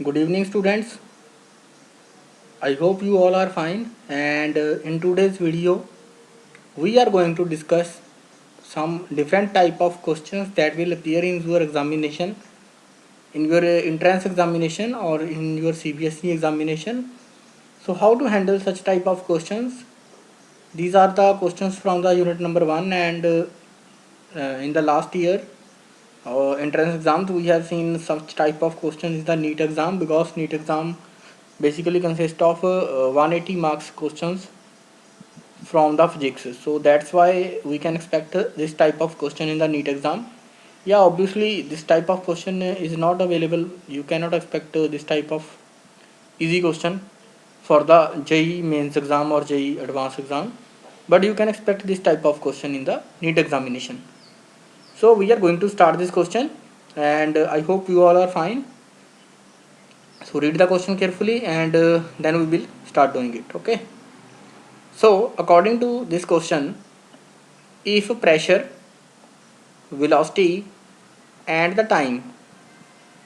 Good evening, students. I hope you all are fine. And in today's video, we are going to discuss some different type of questions that will appear in your examination, in your entrance examination or in your CBSE examination. So, how to handle such type of questions? These are the questions from the unit number 1 and in the last year entrance exams we have seen such type of questions is the NEET exam, because NEET exam basically consists of 180 marks questions from the physics. So that's why we can expect this type of question in the NEET exam. Yeah, obviously this type of question is not available. You cannot expect this type of easy question for the JEE mains exam or JEE advanced exam, but you can expect this type of question in the NEET examination. So we are going to start this question, and I hope you all are fine. So read the question carefully, and then we will start doing it. Okay. So according to this question, if pressure, velocity and the time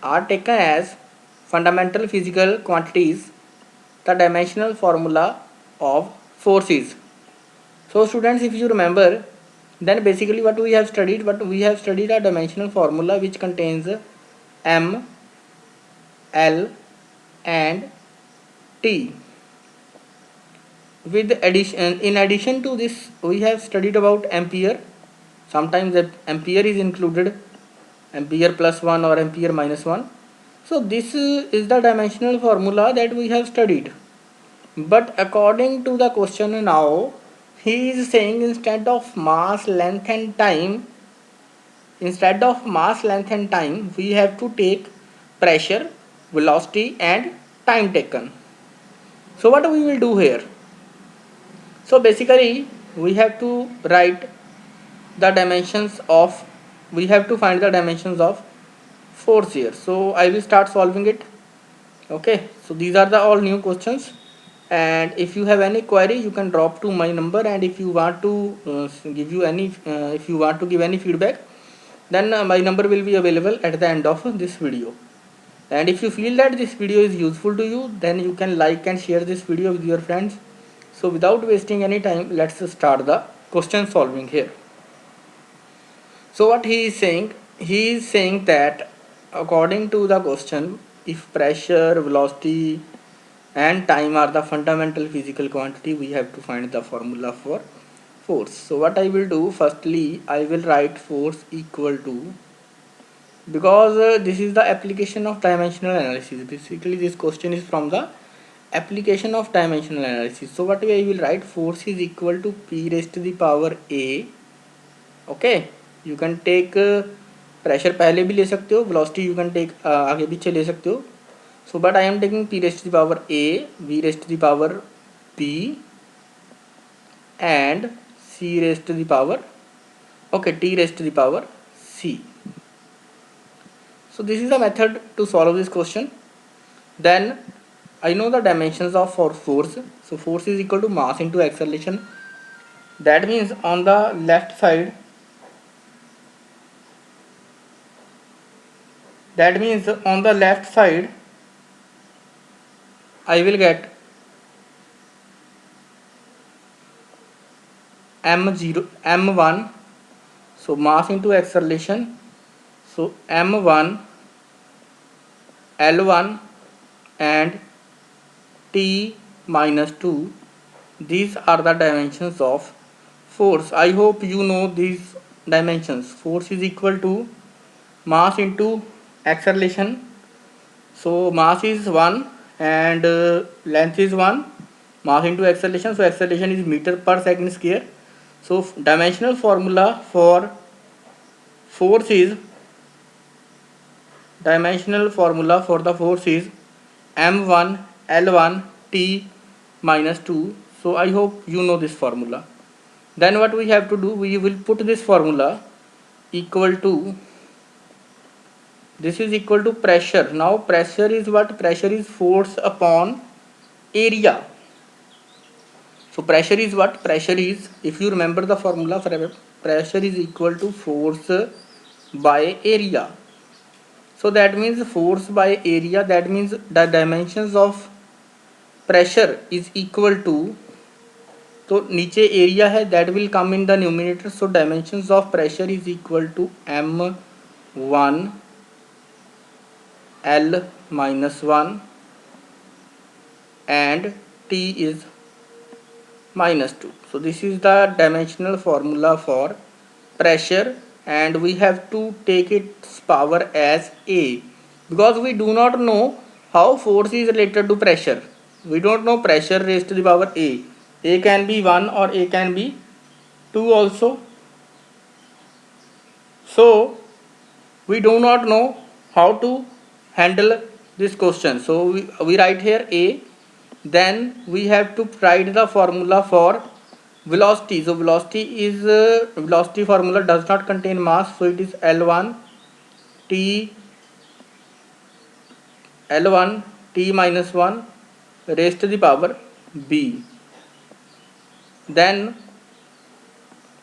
are taken as fundamental physical quantities, the dimensional formula of force is. So students, if you remember, then basically what we have studied, a dimensional formula which contains m, l and t. With addition, in addition to this, we have studied about ampere. Sometimes the ampere is included, ampere plus 1 or ampere minus 1. So this is the dimensional formula that we have studied. But according to the question now, he is saying instead of mass, length and time, we have to take pressure, velocity and time taken. So what we will do here? So basically we have to write the dimensions of, we have to find the dimensions of force here. So I will start solving it. Okay, so these are the all new questions, and if you have any query you can drop to my number, and if you want to if you want to give any feedback, then my number will be available at the end of this video. And if you feel that this video is useful to you, then you can like and share this video with your friends. So without wasting any time, let's start the question solving here. So what he is saying that according to the question, if pressure, velocity and time are the fundamental physical quantity, we have to find the formula for force. So what I will do, firstly I will write force equal to, because this is the application of dimensional analysis. Basically this question is from the application of dimensional analysis. So what I will write, force is equal to P raised to the power A. Okay, you can take pressure पहले भी ले सकते हो, velocity you can take आगे पीछे ले सकते हो. So but I am taking P raised to the power A, V raised to the power P and C raised to the power, okay, T raised to the power C. So this is the method to solve this question. Then I know the dimensions of force. So force is equal to mass into acceleration. That means on the left side, I will get m1, so mass into acceleration, so m1, l1 and t minus 2. These are the dimensions of force. I hope you know these dimensions. Force is equal to mass into acceleration. So mass is 1 and length is 1, mass into acceleration, so acceleration is meter per second square. So dimensional formula for force is, m1 l1 t minus 2. So I hope you know this formula. Then what we have to do, we will put this formula equal to, this is equal to pressure. Now pressure is what? Pressure is force upon area. So pressure is what? Pressure is, if you remember the formula, pressure is equal to force by area. So that means force by area, that means the dimensions of pressure is equal to, तो नीचे area है that will come in the denominator, so dimensions of pressure is equal to m1 L minus 1 and T is minus 2. So this is the dimensional formula for pressure, and we have to take its power as A, because we do not know how force is related to pressure. We don't know pressure raised to the power A. A can be 1 or A can be 2 also. So we do not know how to handle this question. So we write here A, then we have to write the formula for velocity. So velocity is velocity formula does not contain mass, so it is L1 T minus 1 raised to the power B. Then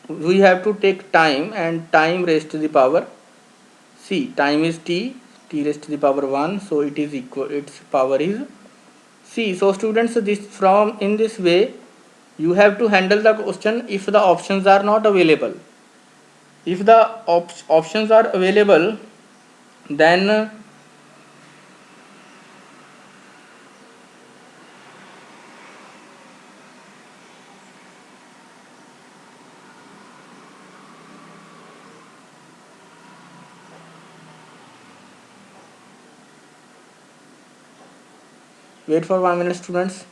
we have to take time, and time raised to the power C. Time is T raised to the power 1, so it is equal, its power is C. So students, this from in this way you have to handle the question if the options are not available. If the options are available, then wait for 1 minute students.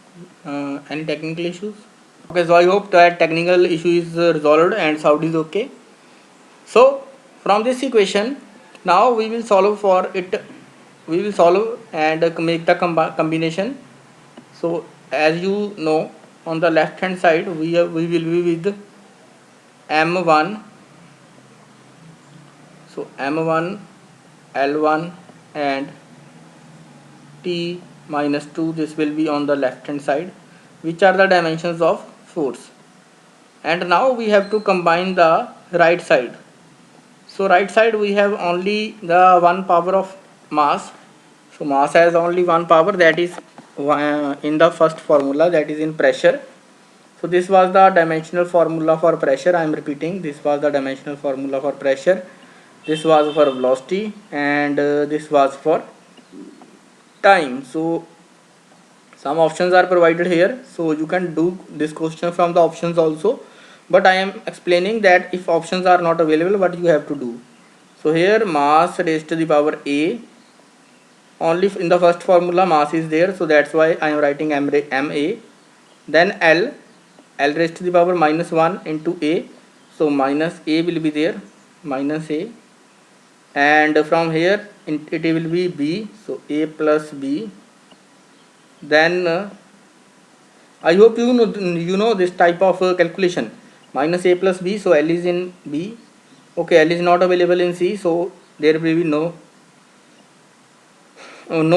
Any technical issues? Okay, so I hope that technical issue is resolved and sound is okay. So from this equation, now we will solve for it. We will solve and make the combination. So as you know, on the left hand side we will be with m1, so m1 L1 and T minus 2, this will be on the left hand side, which are the dimensions of force. And now we have to combine the right side. So right side we have only the one power of mass. So mass has only one power, that is in the first formula, that is in pressure. So this was the dimensional formula for pressure. I am repeating, this was the dimensional formula for pressure, this was for velocity, and this was for time. So some options are provided here, so you can do this question from the options also, but I am explaining that if options are not available, what you have to do. So here mass raised to the power A, only in the first formula mass is there, so that's why I am writing ma. Then L raised to the power minus 1 into A, so minus A will be there, minus A, and from here it will be B, so A plus B. Then I hope you know this type of calculation, minus A plus B, so L is in B. Okay, L is not available in C, so there will be no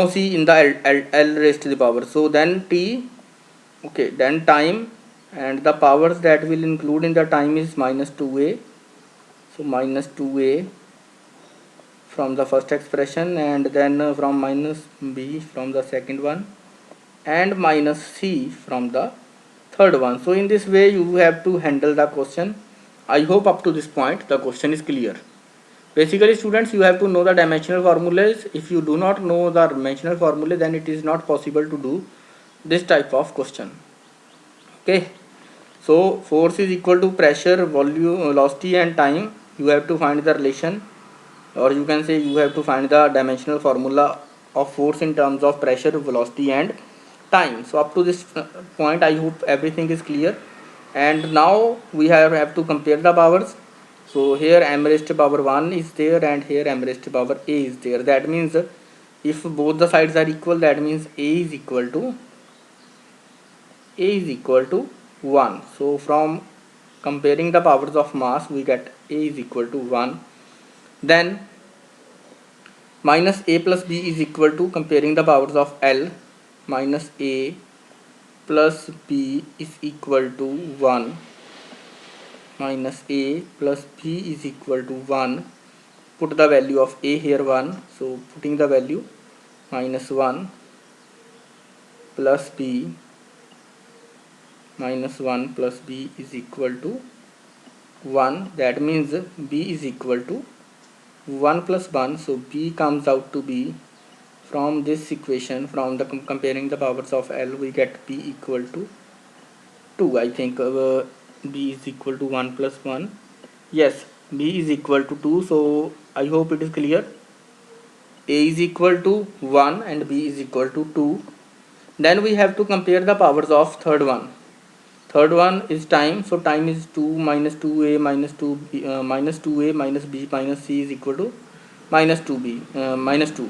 C in the L raised to the power. So then T, okay, then time, and the powers that will include in the time is minus 2A, so minus 2A from the first expression, and then from minus B from the second one, and minus C from the third one. So in this way you have to handle the question. I hope up to this point the question is clear. Basically students, you have to know the dimensional formulas. If you do not know the dimensional formula, then it is not possible to do this type of question. Okay, so force is equal to pressure, volume, velocity and time. You have to find the relation, or you can say you have to find the dimensional formula of force in terms of pressure, velocity and time. So up to this point I hope everything is clear, and now we have to compare the powers. So here m raised to power 1 is there, and here m raised to power a is there. That means if both the sides are equal, that means a is equal to 1. So from comparing the powers of mass, we get a is equal to 1. Then minus a plus b is equal to, comparing the powers of L, minus a plus b is equal to 1, minus a plus b is equal to 1. put the value of a here 1, so putting the value minus 1 plus b minus 1 plus b is equal to 1. That means b is equal to 1 plus 1, so b comes out to be, from this equation, from the comparing the powers of L, we get b equal to 2. I think b is equal to 1 plus 1. Yes, b is equal to 2. So I hope it is clear. A is equal to 1 and b is equal to 2. Then we have to compare the powers of third one. Third one is time, so time is 2 minus 2a minus 2b minus 2a minus b minus c is equal to minus 2b minus 2.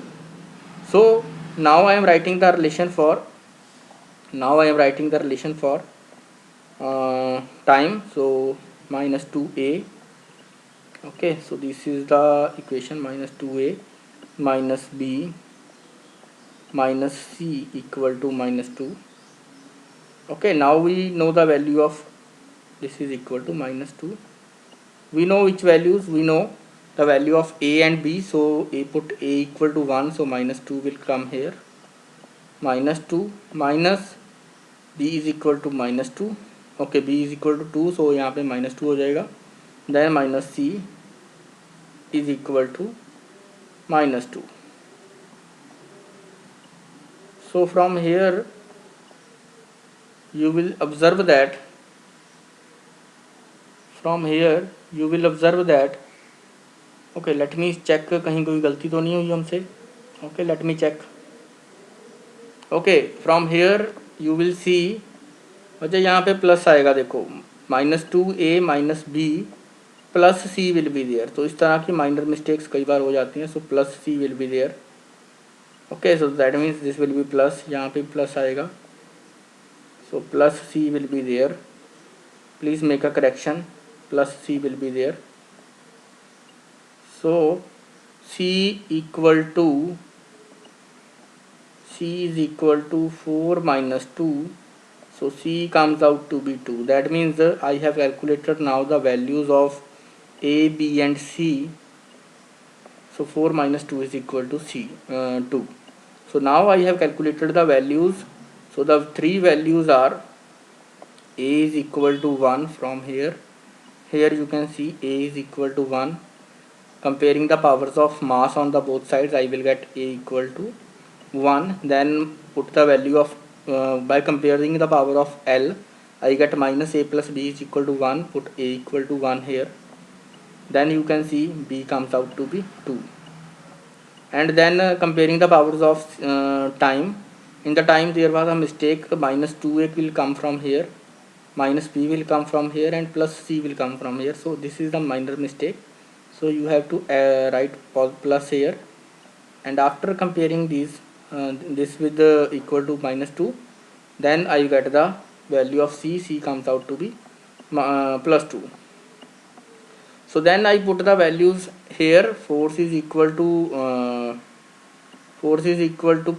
So now I am writing the relation for time, so minus 2a. Okay, so this is the equation, minus 2a minus b minus c equal to minus 2. Okay, now we know the value of this is equal to minus 2. We know which values, we know the value of a and b, so a put a equal to 1, so minus 2 will come here, minus 2 minus b is equal to minus 2. Okay, b is equal to 2, so यहाँ पे minus 2 हो जाएगा. Then minus c is equal to minus 2. So from here you will observe that okay, let me check कहीं कोई गलती तो नहीं हुई हमसे. Okay, let me check. Okay, from here you will see, अच्छा यहाँ पे प्लस आएगा, देखो minus 2a minus b plus c will be there. तो इस तरह की माइनर मिस्टेक्स कई बार हो जाती हैं. So plus c will be there. Okay, so that means this will be plus, यहाँ पे प्लस आएगा, so plus c will be there. Please make a correction, plus c will be there. So c is equal to 4 minus 2, so c comes out to be 2. That means I have calculated now the values of a, b and c. So 4 minus 2 is equal to 2. So now I have calculated the values. So the three values are a is equal to 1 from here. Here you can see a is equal to 1. Comparing the powers of mass on the both sides, I will get a equal to 1. Then put the value of by comparing the power of L, I get minus a plus b is equal to 1. Put a equal to 1 here. Then you can see b comes out to be 2. And then comparing the powers of time, in the time there was a mistake, minus 2a will come from here, minus b will come from here, and plus c will come from here. So this is the minor mistake, so you have to write plus here. And after comparing these this with the equal to minus 2, then I get the value of c comes out to be plus 2. So then I put the values here. Force is equal to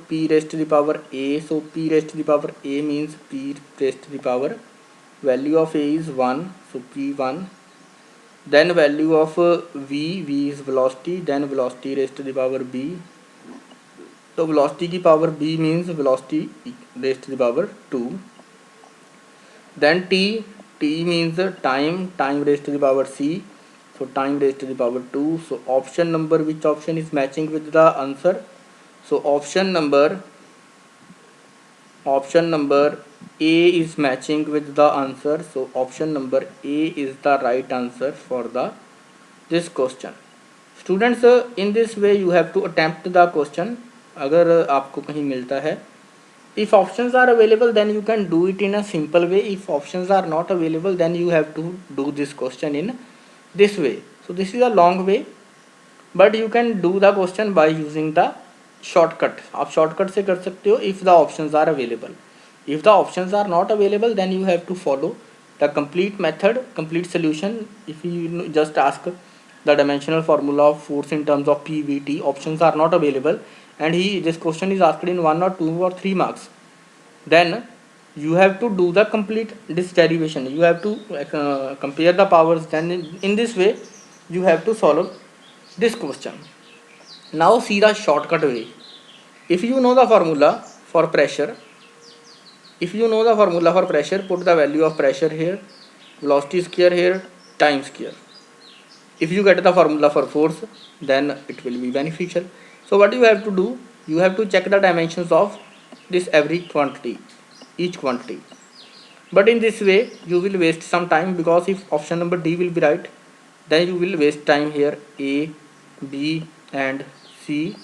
p raised to the power a. So p raised to the power a means p raised to the power, value of a is 1, so p1. Then value of v is velocity, then velocity raised to the power b. So velocity की power b means velocity raised to the power 2. Then t means time raised to the power c, so time raised to the power 2. So option number, which option is matching with the answer? So option number A is matching with the answer. So option number A is the right answer for this question. Students, in this way you have to attempt the question. अगर आपको कहीं मिलता है, if options are available then you can do it in a simple way. If options are not available then you have to do this question in this way. So this is a long way, but you can do the question by using the shortcut. आप shortcut से कर सकते हो if the options are available. If the options are not available then you have to follow the complete method, complete solution. If you just ask the dimensional formula of force in terms of PVT, options are not available, and this question is asked in 1 or 2 or 3 marks, then you have to do the complete this derivation. You have to compare the powers. Then in this way you have to solve this question. Now see the shortcut way. If you know the formula for pressure, put the value of pressure here, velocity square here, time square. If you get the formula for force, then it will be beneficial. So what you have to do, you have to check the dimensions of this every quantity, each quantity. But in this way you will waste some time, because if option number D will be right, then you will waste time here, A, B and C,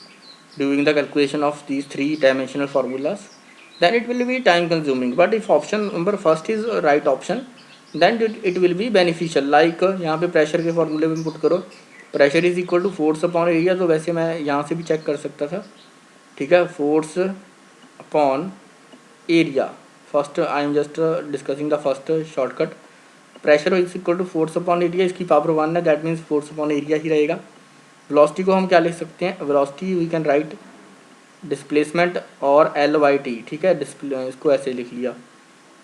doing the calculation of these three dimensional formulas. Then it will be time consuming. But if option number first is right option, then it will be beneficial. Like यहाँ पे pressure के फॉर्मूले में put करो, pressure is equal to force upon area, तो वैसे मैं यहाँ से भी चेक कर सकता था, ठीक है, force upon area. First I am just discussing the first shortcut. Pressure is equal to force upon area, इसकी पावर 1 है, that means force upon area ही रहेगा. वेलोसिटी को हम क्या लिख सकते हैं, velocity we can write displacement और एल वाई टी, ठीक है, इसको ऐसे लिख लिया.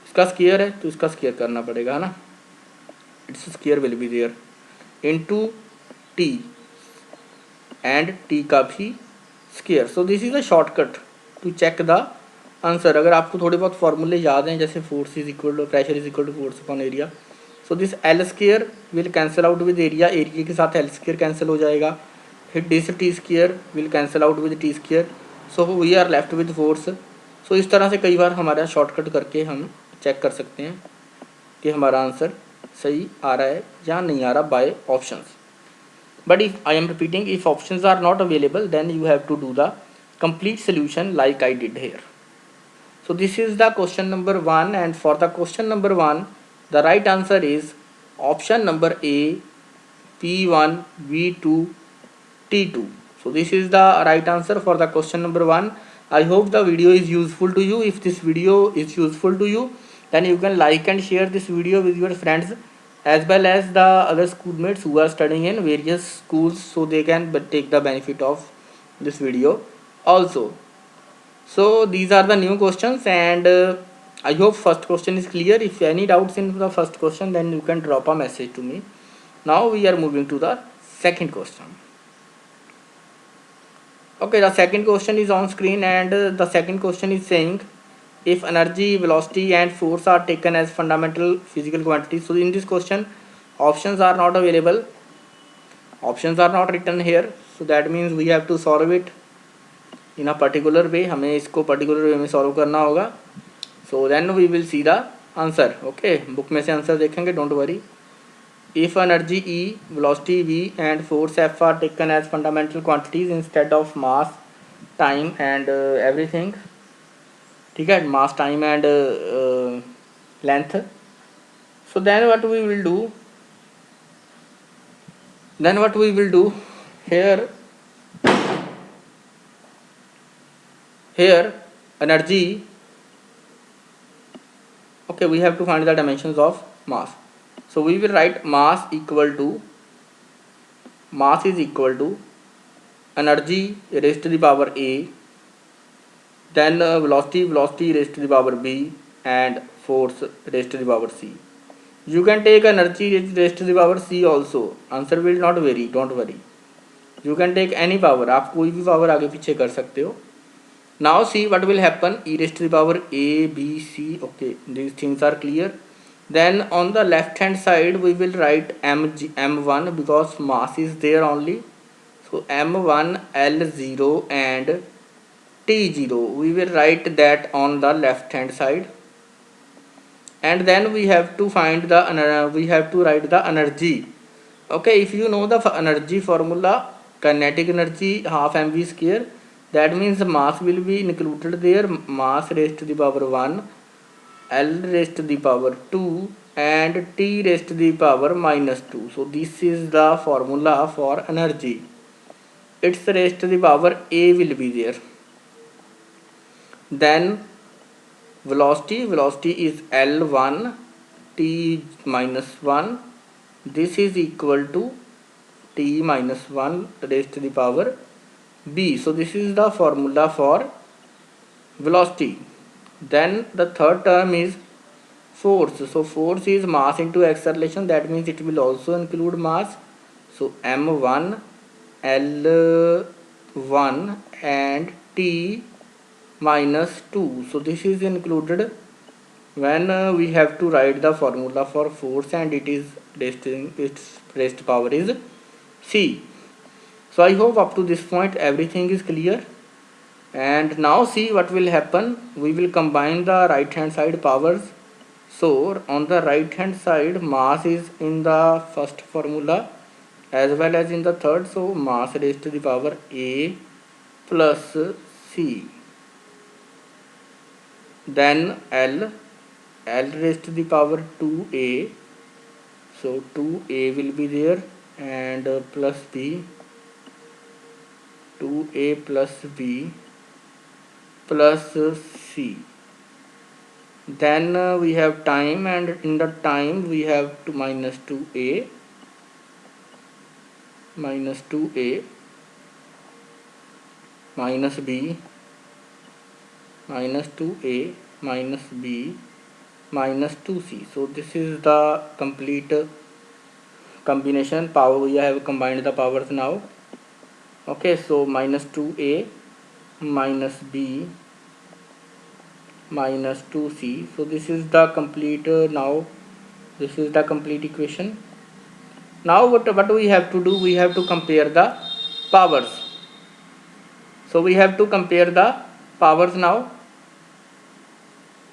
इसका स्क्वायर है तो इसका स्क्वायर करना पड़ेगा, है ना, it's square will be there into T and T का भी square. So this is a shortcut to check the answer. अगर आपको थोड़े बहुत फॉर्मूले याद हैं, जैसे force is equal to pressure is equal to force upon area, so this L square will cancel out with area, area के साथ एल स्क्वायर कैंसिल हो जाएगा. फिर this T square will cancel out with T square, so we are left with force. So इस तरह से कई बार हमारा शॉर्टकट करके हम चेक कर सकते हैं कि हमारा आंसर सही आ रहा है या नहीं आ रहा by options. But if I am repeating, if options are not available, then you have to do the complete solution like I did here. So this is the question number 1, and for the question number 1 the right answer is option number A, P1 V2 T2. So this is the right answer for the question number 1. I hope the video is useful to you. If this video is useful to you, then you can like and share this video with your friends as well as the other schoolmates who are studying in various schools, so they can take the benefit of this video also. So these are the new questions, and I hope first question is clear. If any doubts in the first question, then you can drop a message to me. Now we are moving to the second question. Okay, the second question is on screen, and the second question is saying, if energy, velocity and force are taken as fundamental physical quantities. So in this question options are not available, options are not written here, so that means we have to solve it in a particular way. हमें इसको particular way में solve करना होगा. So then we will see the answer. Okay, book में से answer देखेंगे, don't worry. If energy E, velocity V and force F are taken as fundamental quantities instead of mass, time and everything, ठीक है, mass time and length. So then what we will do here energy, okay, we have to find the dimensions of mass. So we will write mass is equal to energy raised to the power A, then velocity raised to the power B, and force raised to the power C. You can take energy raised to the power C also, answer will not vary, don't worry. You can take any power, आप कोई भी power आगे पीछे कर सकते हो. Now see what will happen, E raised to the power A, B, C, okay, these things are clear. Then on the left hand side we will write M1 because mass is there only. So M1, L0 and T0, we will write that on the left hand side. And then we have to find the write the energy. Okay, if you know the energy formula, kinetic energy half mv square, that means mass will be included there, mass raised to the power 1, L raised to the power 2 and T raised to the power minus 2. So this is the formula for energy. Its raised to the power A will be there. Then velocity is L1 T minus 1, this is equal to T minus 1 raised to the power B. So this is the formula for velocity. Then the third term is force. So force is mass into acceleration, that means it will also include mass. So M1 L1 and T minus 2. So this is included when we have to write the formula for force and its raised power is C. So I hope up to this point everything is clear. And now see what will happen. We will combine the right hand side powers. So on the right hand side, mass is in the first formula as well as in the third. So mass raised to the power A plus C. Then L raised to the power 2A. So 2A will be there, and plus B, 2A plus B plus C. Then we have time, and in the time we have to minus 2A minus B minus 2A minus B minus 2C. So this is the complete combination power. We have combined the powers now. Okay, so minus 2A minus B minus 2C. So this is the complete now this is the complete equation. Now what we have to do, we have to compare the powers. So we have to compare the powers now.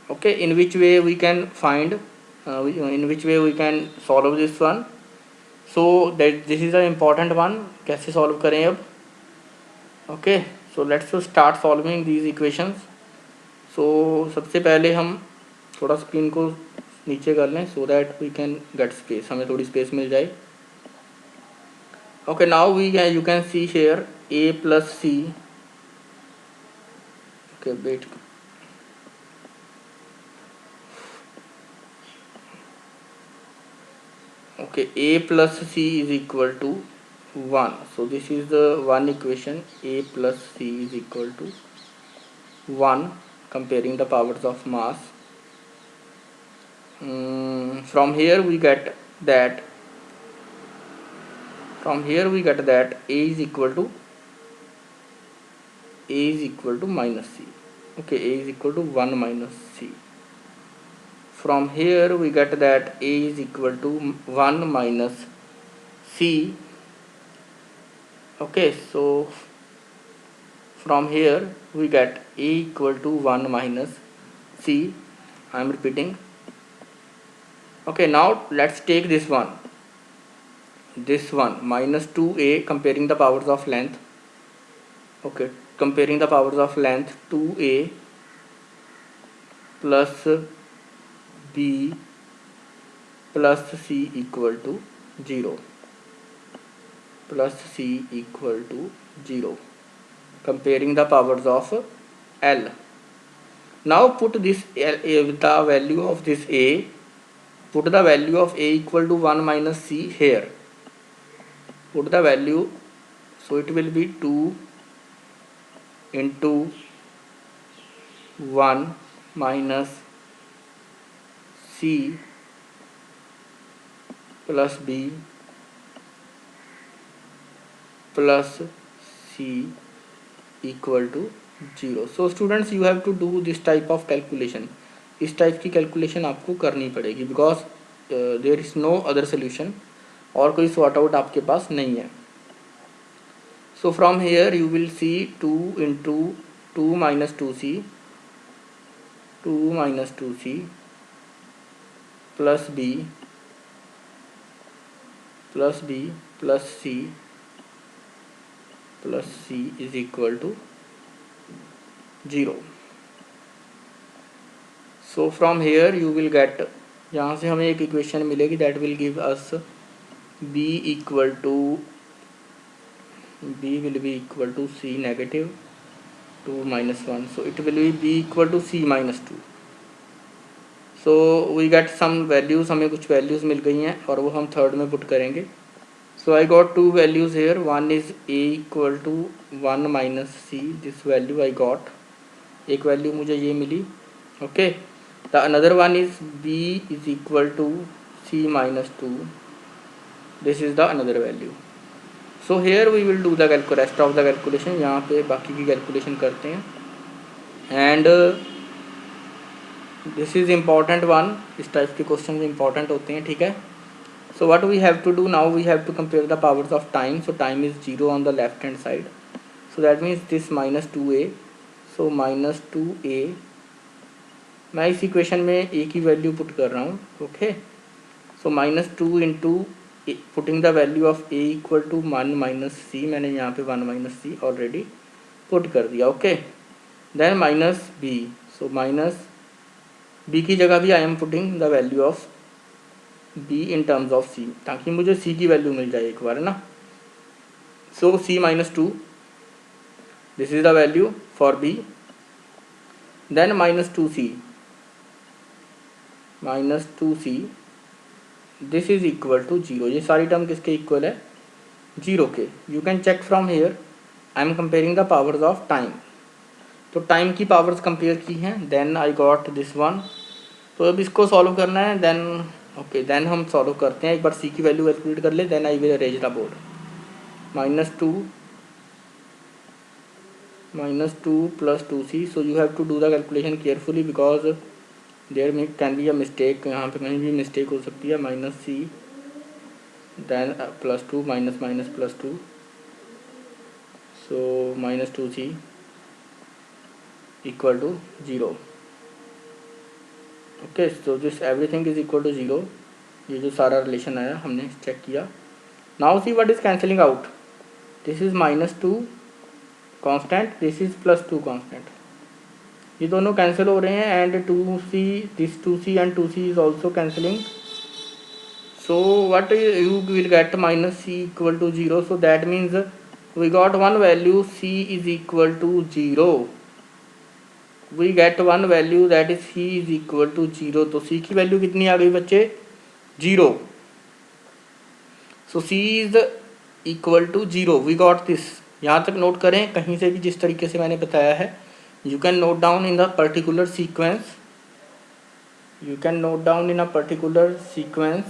Okay, in which way we can find in which way we can solve this one. So that this is an important one. कैसे solve करें अब? Okay, so let's start solving these equations. So सबसे पहले हम थोड़ा screen को नीचे कर लें so that we can get space, हमें थोड़ी space मिल जाए. Okay, now you can see here A plus C. Okay, wait. Okay, A plus C is equal to 1. So this is the one equation. A plus C is equal to 1, comparing the powers of mass. From here we get that A is equal to minus C. Okay, A is equal to 1 minus C. From here we get that A is equal to 1 minus C. Okay, so from here we get A equal to 1 minus C. I am repeating. Okay, now let's take this one minus 2A, comparing the powers of length. Okay, comparing the powers of length, 2A plus B plus C equal to 0 comparing the powers of L. Now put this the value of this A, put the value of A equal to 1 minus C here. Put the value, so it will be 2 into 1 minus C plus B plus C equal to 0. So students, you have to do this type of calculation. इस type की calculation आपको करनी पड़ेगी, because there is no other solution, और कोई sort out आपके पास नहीं है. So from here you will see 2 into 2 minus 2C plus B plus C is equal to 0. So from here you will get, यहाँ से हमें एक इक्वेशन मिलेगी that will give us B will be equal to C negative 2 minus 1. So it will be B equal to C minus 2. So we get some values, हमें कुछ values मिल गई हैं और वो हम थर्ड में पुट करेंगे. So I got two values here. One is A equal to 1 minus C. This value I got. एक value मुझे ये मिली. Okay. The another one is B is equal to C minus 2. This is the another value. So here we will do the rest of the calculation, यहाँ पे बाकी की calculation करते हैं। And this is important one, इस type के question important होते हैं, ठीक है। So what we have to do now, we have to compare the powers of time. So time is 0 on the left hand side, so that means this -2a, so -2a, मैं इस equation में a की value put कर रहा हूँ, okay. So -2 into putting the value of a equal to 1 - c, मैंने यहाँ पे 1 - c ऑलरेडी पुट कर दिया, ओके। देन -b, सो -b की जगह भी I am putting the value of b in terms of c, ताकि मुझे c की वैल्यू मिल जाए एक बार, है ना। So c -2, this is the value for b। Then -2c, this is equal to 0। ये सारी टर्म किसके इक्वल है, 0 के। You can check from here, I am comparing the powers of time. तो टाइम की पावर्स कंपेयर की हैं, then I got this one. तो अब इसको सॉल्व करना है, देन ओके, देन हम सॉल्व करते हैं। एक बार सी की वैल्यू कैलकुलेट कर ले, then I will arrange the board. -2 + 2c, so you have to do the calculation carefully because there में कैन बी अ मिस्टेक, यहाँ पे कहीं भी मिस्टेक हो सकती है। -c, then +2 +2, so -2c equal to 0, okay. So this everything is equal to 0। ये जो सारा रिलेशन आया हमने चेक किया। Now see what is cancelling out, this is -2 constant, this is +2 constant, ये दोनों कैंसिल हो रहे हैं। And 2c, this 2c and 2c is also cancelling. So what you will get, -c equal to 0, so that means we got one value, c is equal to 0। We get one value that is c is equal to 0। तो c की value कितनी आ गई बच्चे, 0। So c is equal to 0, we got this. यहाँ तक note करें, कहीं से भी जिस तरीके से मैंने बताया है, you can note down in the particular sequence, you can note down in a particular sequence,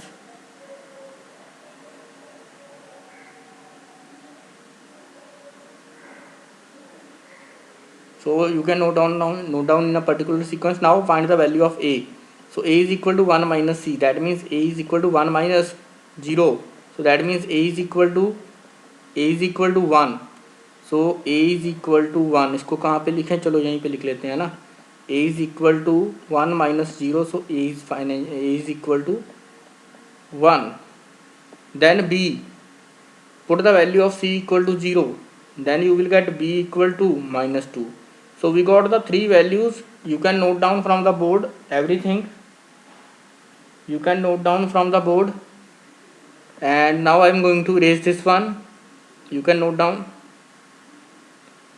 so you can note down in a particular sequence. Now find the value of a. So a is equal to 1 minus c, that means a is equal to 1 minus 0, so that means a is equal to 1। so a is equal to 1, इसको कहाँ पे लिखें, चलो यहीं पे लिख लेते हैं ना। a is equal to 1 minus 0, so a is equal to 1। then b, put the value of c equal to 0, then you will get b equal to -2। so we got the three values, you can note down from the board everything, you can note down from the board। and now I am going to erase this one, you can note down,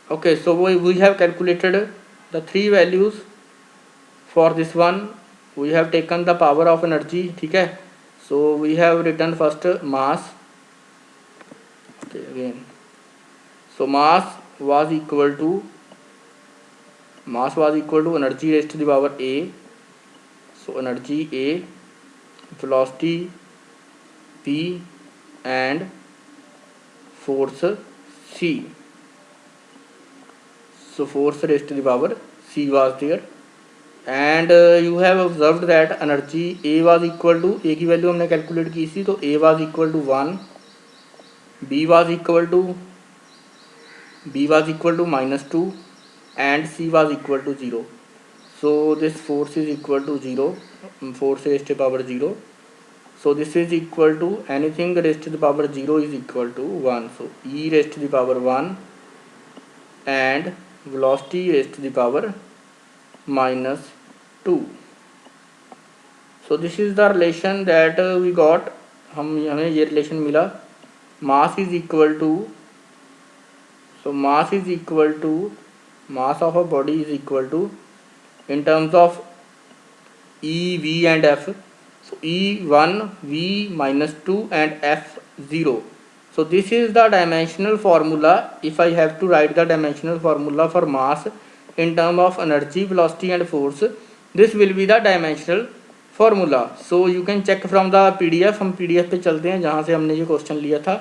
okay। so we have calculated the three values for this one, we have taken the power of energy, ठीक है। so we have written first mass, okay again, so mass was equal to energy raised to the power a, so energy a, velocity p, and force c, so force raised to the power c was there। and you have observed that energy a was equal to, a की value हमने calculate की थी, तो a was equal to 1, b was equal to -2, and c was equal to 0। so this force is equal to 0, force raised to the power 0, so this is equal to anything raised to the power 0 is equal to 1, so e raised to the power 1 and velocity raised to the power -2। so this is the relation that we got, हमें ये relation मिला। mass is equal to, so mass of a body is equal to, in terms of E, V and F, so E1, V -2 and F 0। so this is the dimensional formula, if I have to write the dimensional formula for mass in terms of energy, velocity and force, this will be the dimensional formula। so you can check from the PDF, हम PDF पे चलते हैं जहाँ से हमने ये question लिया था।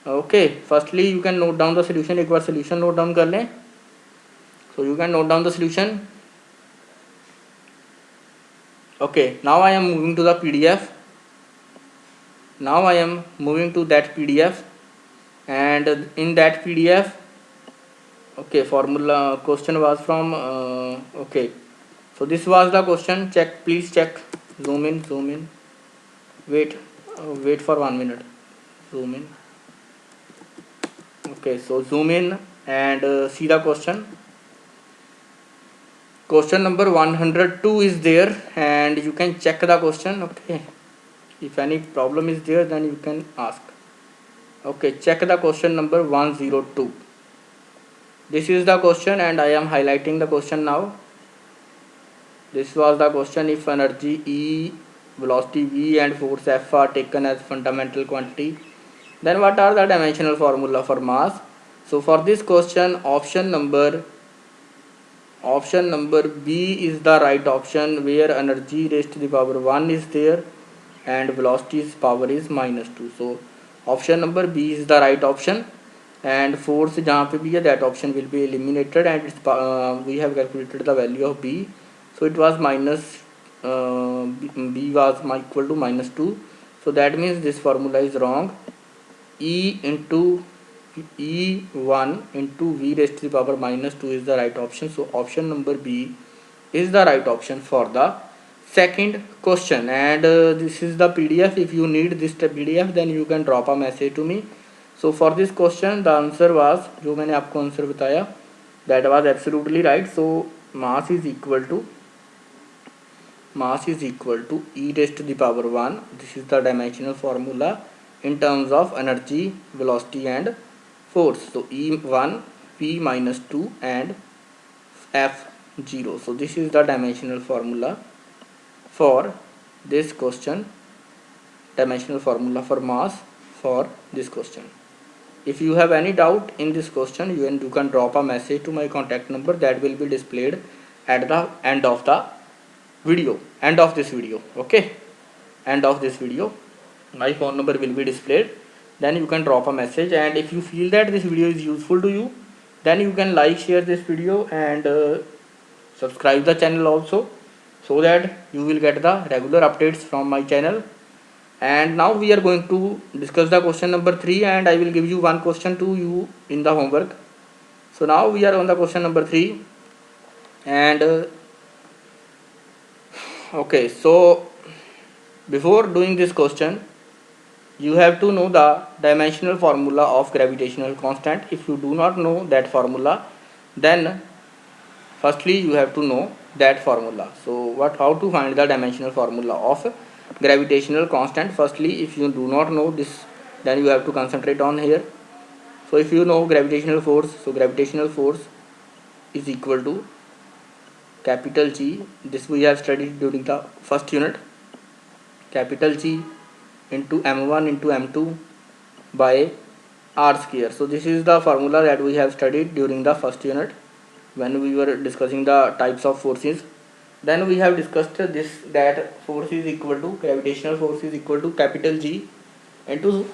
Okay, firstly you can note down the solution. एक बार solution note down कर लें. So you can note down the solution. Okay, now I am moving to the PDF. Now I am moving to that PDF, and in that PDF, okay, formula question was from okay, so this was the question. Check, please check. Zoom in, zoom in. Wait, wait for 1 minute. Zoom in. Okay, so zoom in and see the question. Question number 102 is there, and you can check the question. Okay, if any problem is there, then you can ask. Okay, check the question number 102. This is the question, and I am highlighting the question now. This was the question: if energy E, velocity V, and force F are taken as fundamental quantity, then what are the dimensional formula for mass? So for this question, option number B is the right option, where energy raised to the power 1 is there and velocity's power is -2. So option number B is the right option, and force जहाँ पे भी है that option will be eliminated, and we have calculated the value of B. So it was B was equal to -2. So that means this formula is wrong. E1 into V raised to the power -2 is the right option. So option number B is the right option for the second question. And this is the PDF. If you need this PDF, then you can drop a message to me. So for this question, the answer was, जो मैंने आपको answer बताया, that was absolutely right. So mass is equal to E raised to the power 1. This is the dimensional formula in terms of energy, velocity and force. So E1, P minus 2 and F0. So this is the dimensional formula for this question, dimensional formula for mass for this question. If you have any doubt in this question, you can drop a message to my contact number that will be displayed at the end of the video, end of this video. Okay, end of this video my phone number will be displayed. Then you can drop a message, and if you feel that this video is useful to you, then you can like, share this video, and subscribe the channel also, so that you will get the regular updates from my channel. And now we are going to discuss the question number 3, and I will give you one question to you in the homework. So now we are on the question number 3, and okay, so before doing this question, you have to know the dimensional formula of gravitational constant. If you do not know that formula, then firstly you have to know that formula. So how to find the dimensional formula of gravitational constant? Firstly, if you do not know this, then you have to concentrate on here. So if you know gravitational force, so gravitational force is equal to capital G. This we have studied during the first unit. Capital G into m1 into m2 by r square. So this is the formula that we have studied during the first unit when we were discussing the types of forces. Then we have discussed this, that force is equal to, gravitational force is equal to capital G into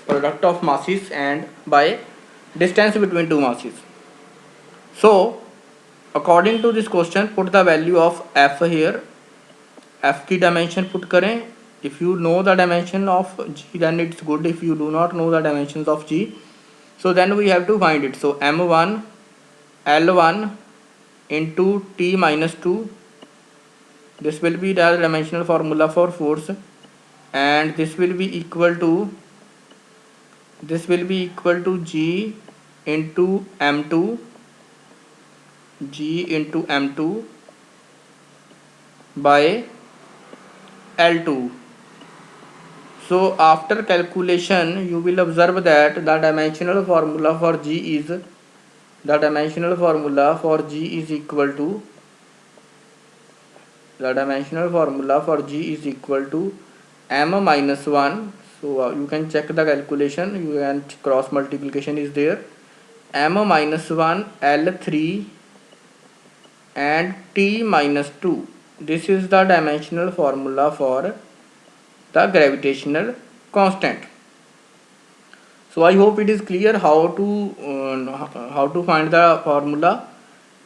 product of masses and by distance between two masses. So according to this question, put the value of F here. F की dimension put करें. If you know the dimension of G, then it's good. If you do not know the dimensions of G, so then we have to find it. So M1 L1 into T minus 2, this will be the dimensional formula for force, and this will be equal to G into M2 by L2. So after calculation, you will observe that the dimensional formula for G is equal to M minus 1. So you can check the calculation, you can cross multiplication is there. M minus 1 L3 and T minus 2. This is the dimensional formula for the gravitational constant. So I hope it is clear how to find the formula.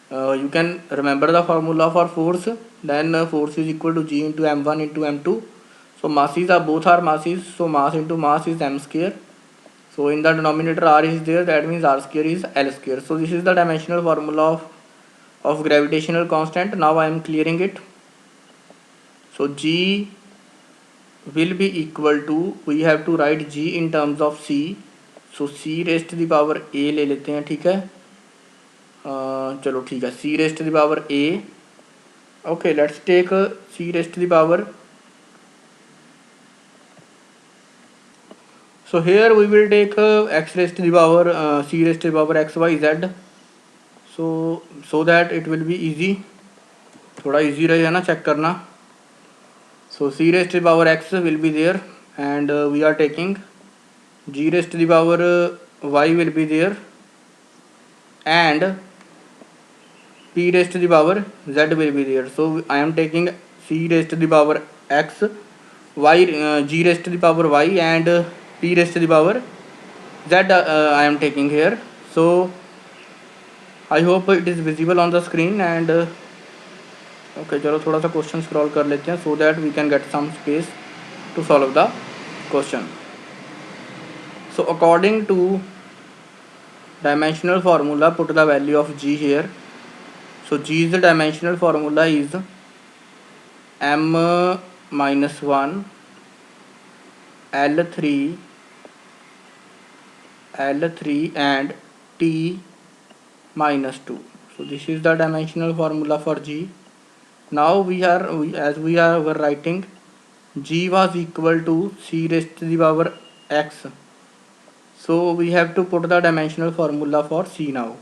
You can remember the formula for force. Then force is equal to G into m1 into m2. So masses are both are masses. So mass into mass is m square. So in the denominator r is there. That means r square is l square. So this is the dimensional formula of gravitational constant. Now I am clearing it. So G will be equal to, we have to write G in terms of C. So C raised to the power A ले लेते हैं, ठीक है. चलो ठीक है, C raised to the power A. Okay, let's take C raised to the power. So here we will take x raised to the power C raised to the power x y z. So that it will be easy. थोड़ा easy रहेगा ना check करना. So C raised to the power x will be there, and we are taking G raised to the power y will be there, and P raised to the power z will be there. So I am taking C raised to the power x, y G raised to the power y, and P raised to the power z I am taking here. So I hope it is visible on the screen. And okay, चलो थोड़ा सा question scroll कर लेते हैं so that we can get some space to solve the question. So according to dimensional formula, put the value of G here. So G's dimensional formula is m minus 1 L3 and T minus 2. So this is the dimensional formula for G. Now were writing G was equal to C raised to the power x. So we have to put the dimensional formula for C now.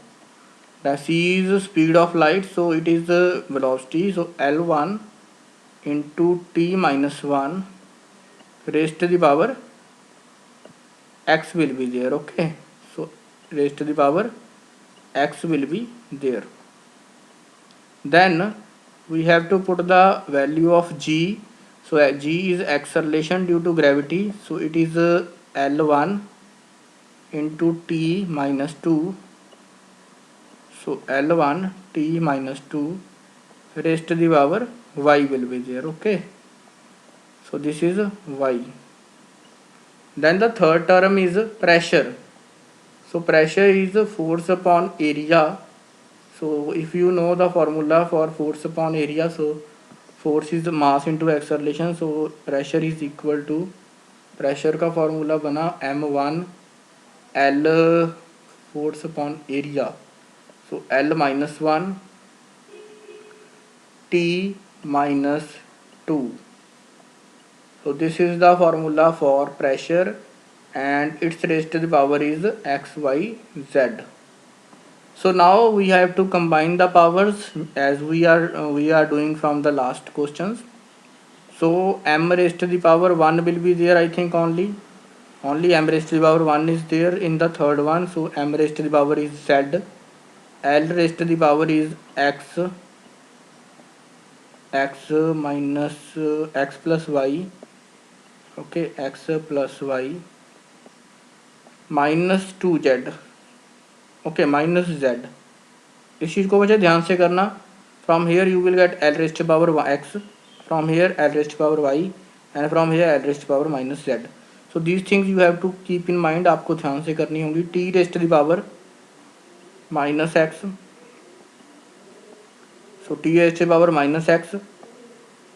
The C is speed of light, so it is the velocity. So L1 into T minus 1 raised to the power x will be there. Okay, so raised to the power x will be there. Then we have to put the value of G. So G is acceleration due to gravity, so it is L1 into T minus 2. So L1 T minus 2 raised to the power y will be there. Okay, so this is y. Then the third term is pressure. So pressure is force upon area. So if you know the formula for force upon area, so force is mass into acceleration. So pressure is equal to, pressure का formula बना m1 L force upon area. So L minus 1 T minus 2. So this is the formula for pressure, and its raised to the power is x, y, z. So now we have to combine the powers as we are doing from the last questions. So m raised to the power 1 will be there, I think only m raised to the power 1 is there in the third one. So m raised to the power is z, L raised to the power is x minus x plus y. Okay, x plus y minus 2z. Okay, minus z. इस चीज़ को बच्चे ध्यान से करना. From here you will get L raised to power x, from here L raised to power y, and from here L raised to power minus z. So these things you have to keep in mind. आपको ध्यान से करनी होंगी. T raised to the power minus x. So T raised to the power minus x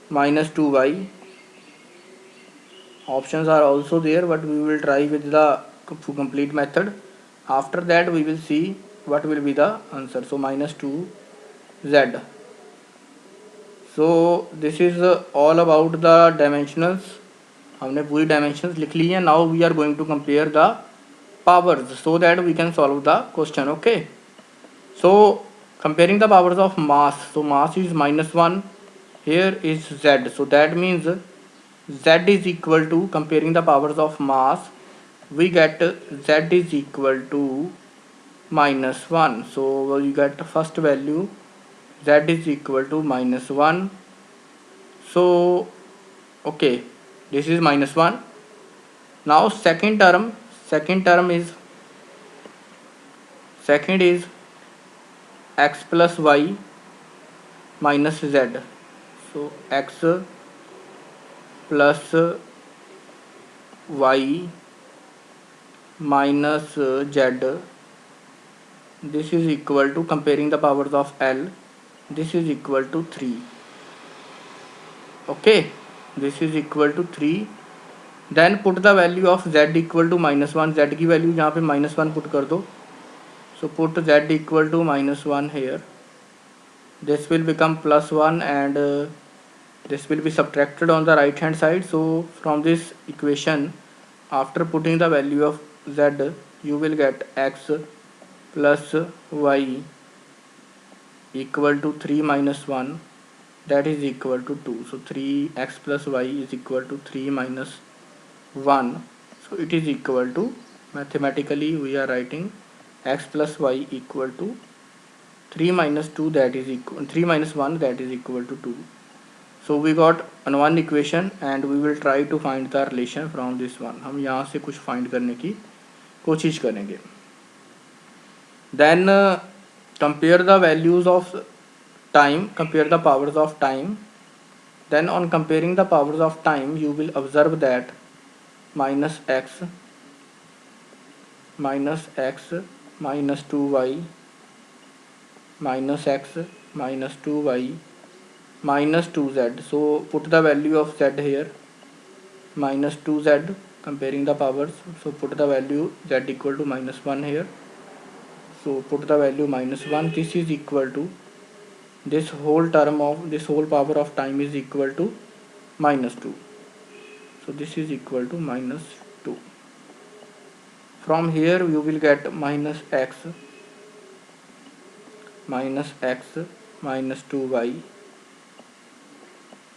minus 2y. Options are also there, but we will try with the complete method. After that we will see what will be the answer. So minus 2z. So this is all about the dimensionals. हमने पूरी dimensions लिख ली हैं. Now we are going to compare the powers so that we can solve the question. Okay, so comparing the powers of mass. So mass is minus 1, here is z, so that means z is equal to, comparing the powers of mass, we get z is equal to minus 1. So we get first value, z is equal to minus 1. So okay, this is minus 1. Now second term second is x plus y minus z. So x plus y minus z, this is equal to, comparing the powers of L, this is equal to 3. Okay, this is equal to 3. Then put the value of z equal to -1. Z की value यहाँ पे -1 put कर दो. So put z equal to -1 here. This will become +1 and this will be subtracted on the right hand side. So from this equation, after putting the value of z, you will get x plus y equal to 3 minus 1, that is equal to 2. So 3x plus y is equal to 3 minus 1. So it is equal to, mathematically we are writing x plus y equal to 3 minus 2, that is equal 3 minus 1, that is equal to 2. So we got one equation and we will try to find the relation from this one. हम यहाँ से कुछ find करने की कोशिश करेंगे. Then compare the values of time, compare the powers of time. Then on comparing the powers of time, you will observe that minus x minus 2y minus x minus 2y minus 2z. So put the value of z here, minus 2z, comparing the powers. So put the value z equal to -1 here. So put the value -1. This is equal to, this whole term of this whole power of time is equal to -2. So this is equal to -2. From here you will get minus x minus 2y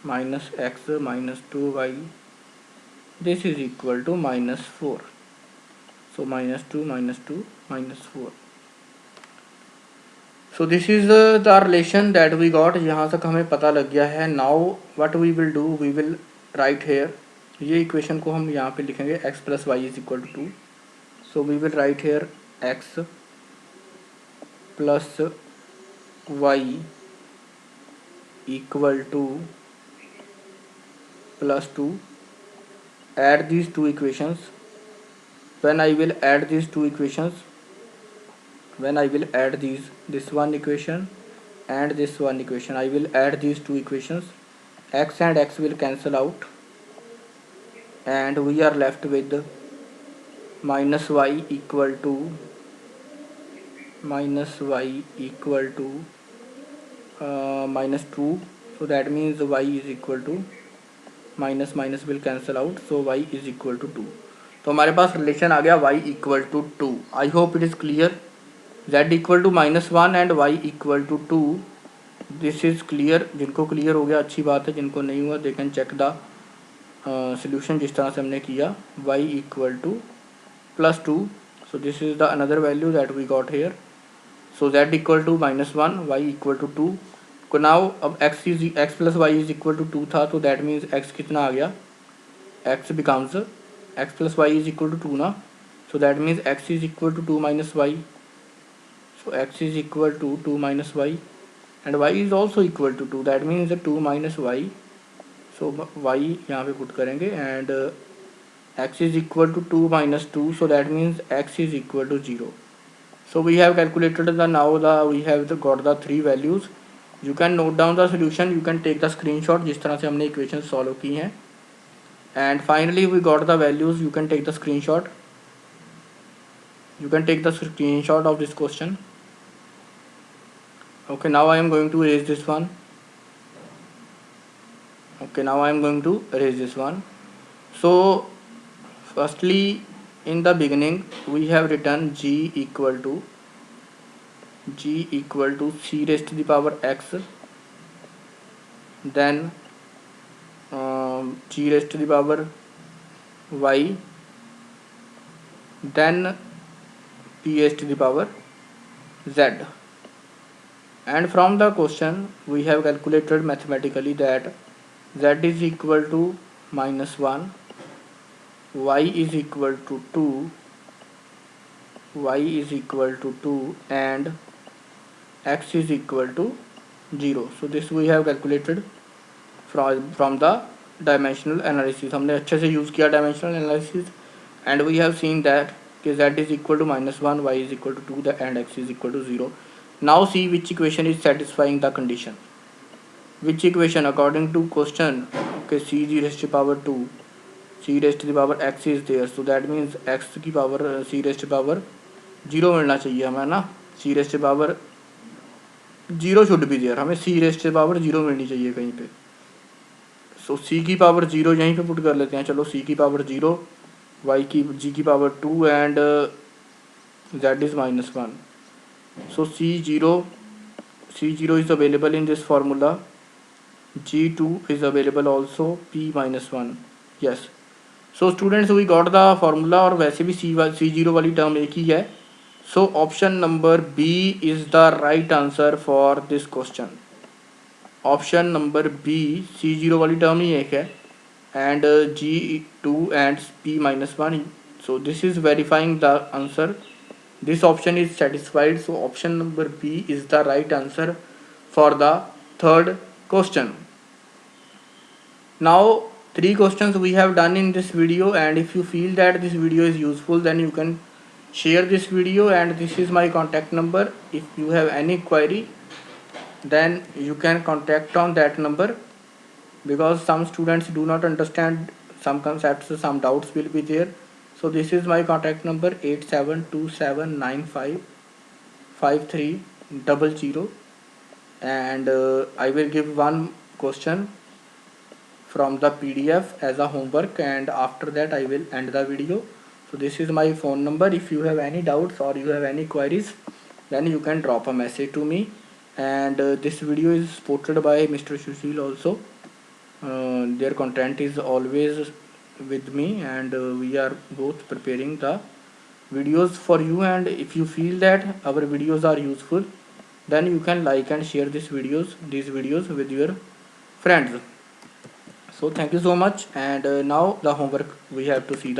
minus x minus 2y. This is equal to -4. So -2 minus 2 minus 4. So this is the relation that we got. यहाँ तक हमें पता लग गया है. Now what we will do, we will write here. ये equation को हम यहाँ पे लिखेंगे x plus y is equal to 2. So we will write here x plus y equal to +2. Add these two equations. When I will add these two equations, when I will add this one equation and this one equation, I will add these two equations, x and x will cancel out and we are left with minus y equal to -2. So that means y is equal to, minus will cancel out, so y is equal to 2. तो हमारे पास relation आ गया y equal to 2. I hope it is clear. z equal to -1 and y equal to 2. This is clear. जिनको clear हो गया अच्छी बात है, जिनको नहीं हुआ they can check the solution जिस तरह से हमने किया. y equal to +2. So this is the another value that we got here. So z equal to -1, y equal to 2. So now अब x plus y is equal to 2 था, तो that means x कितना आ गया, x becomes, x plus y is equal to 2 ना. So that means x is equal to 2 minus y. So x is equal to 2 minus y and y is also equal to 2. That means 2 minus y. So y यहाँ पे put करेंगे and x is equal to 2 minus 2. So that means x is equal to 0. So we have calculated we have got the three values. You can note down the solution. You can take the screenshot जिस तरह से हमने equation solve की हैं. And finally we got the values. You can take the screenshot. You can take the screenshot of this question. Okay, now I am going to erase this one. Okay, now I am going to erase this one. So firstly, in the beginning we have written g equal to c raised to the power x, then g raised to the power y, then p raised to the power z. And from the question we have calculated mathematically that z is equal to -1, y is equal to 2 y is equal to 2 and x is equal to 0. So this we have calculated from the dimensional analysis. हमने अच्छे से use किया dimensional analysis and we have seen that z is equal to -1, y is equal to 2 and x is equal to 0. Now see which equation is satisfying the condition. Which equation according to question? Okay, c raised to the power 2, c raised to the power x is there, so that means x की power c raised to the power 0 मिलना चाहिए हमें ना. c raised to the power 0 should be there, हमें c raised to the power 0 मिलनी चाहिए कहीं पे. सो c की पावर 0 यहीं पे पुट कर लेते हैं. चलो c की पावर 0, y की g की power 2 and z is -1. So C0 is available in this formula. G2 is available also, P -1. Yes. So students we got the formula और वैसे भी C0 वाली टर्म एक ही है. So option number B is the right answer for this question. Option number B, C0 वाली term ही एक है and G2 and P-1. So this is verifying the answer. This option is satisfied. So option number B is the right answer for the third question. Now 3 questions we have done in this video, and if you feel that this video is useful, then you can share this video, and this is my contact number. If you have any query, then you can contact on that number, because some students do not understand some concepts, some doubts will be there. So this is my contact number 8727955300, and I will give one question from the PDF as a homework, and after that I will end the video. So this is my phone number. If you have any doubts or you have any queries, then you can drop a message to me. And this video is supported by Mr. Sushil also. Their content is always with me, and we are both preparing the videos for you. And if you feel that our videos are useful, then you can like and share these videos with your friends. So thank you so much, and now the homework you have to see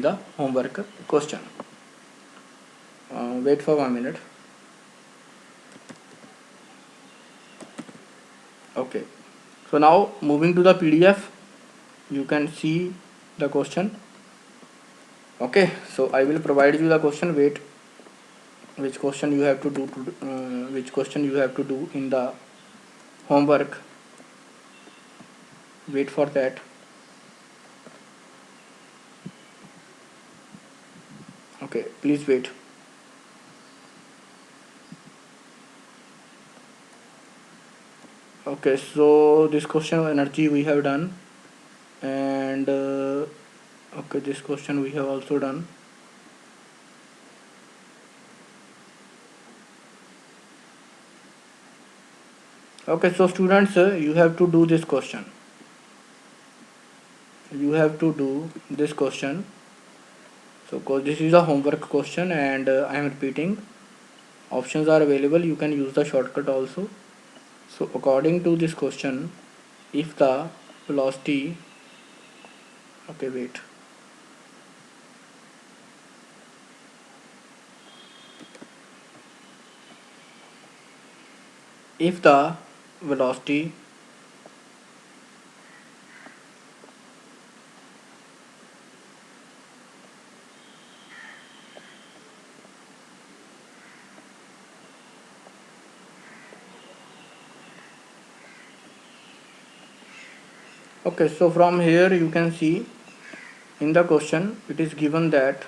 the homework question. Wait for 1 minute. Okay, so now moving to the PDF, you can see the question. Okay, so I will provide you the question. Wait, which question you have to do in the homework. Wait for that. Okay, please wait. Okay, so this question of energy we have done, and okay, this question we have also done. Okay, so students, you have to do this question. So cause this is a homework question, and I am repeating, options are available, you can use the shortcut also. So according to this question, if the velocity, okay, wait, if the velocity okay, so from here you can see in the question it is given that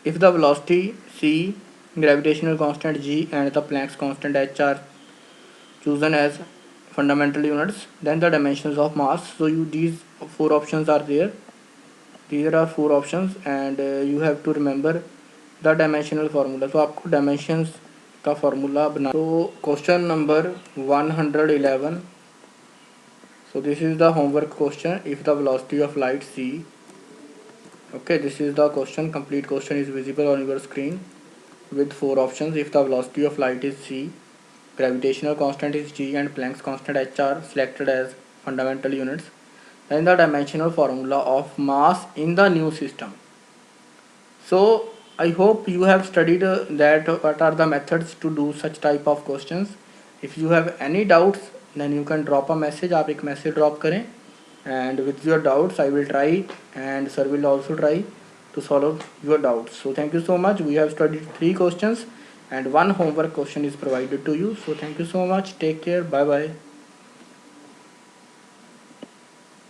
if the velocity c, gravitational constant g, and the Planck's constant h are chosen as fundamental units, then the dimensions of mass. So these 4 options are there. These are 4 options, and you have to remember the dimensional formula. So आपको dimensions का formula बना. So question number 111. So this is the homework question. If the velocity of light c, okay, this is the question. Complete question is visible on your screen with 4 options. If the velocity of light is c, gravitational constant is g, and Planck's constant h are selected as fundamental units, and the dimensional formula of mass in the new system. So I hope you have studied that what are the methods to do such type of questions. If you have any doubts, then you can drop a message. आप एक message drop करें, and with your doubts I will try, and sir will also try to solve your doubts. So thank you so much. We have studied 3 questions and one homework question is provided to you. So thank you so much. Take care. Bye bye.